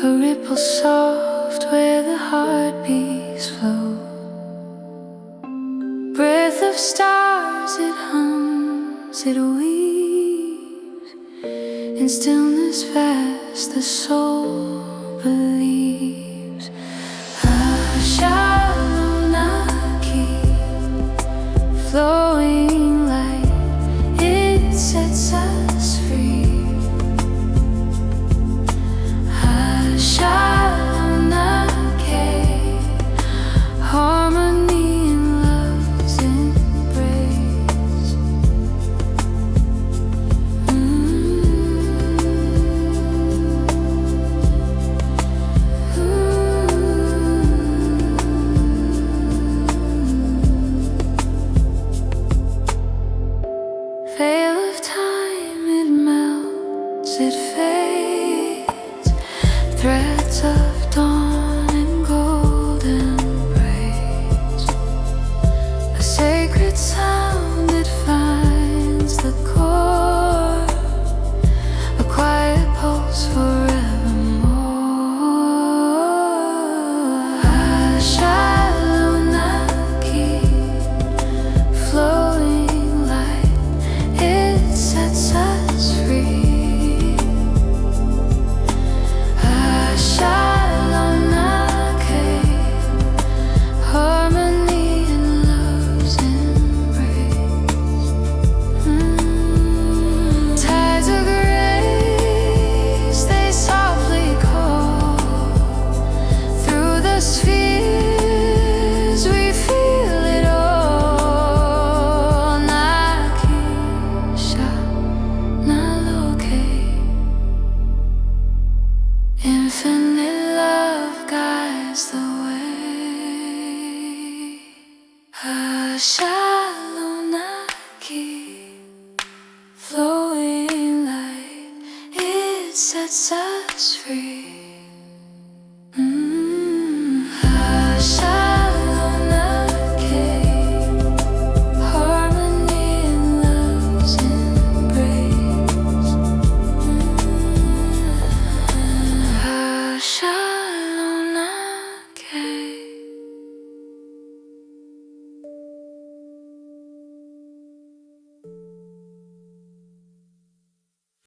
a ripple soft where the heartbeats flow. Breath of stars, it hums, it weaves. In stillness vast the soul believes. Shalonaki, flowing light, it sets us free. Shalonaki, harmony in love's embrace. Veil of time, it melts, it fades. Threads of dawn and golden braids. A sacred sound, it finds the core. A quiet pulse forevermore. Shalonaki, flowing light, it sets us free. Shalonaki, harmony in love's embrace. Tides of grace, they softly call. Through the spheres we feel it all. Naki, Shalonaki, infinite love guides the way. Shalonaki, flowing light, it sets us free.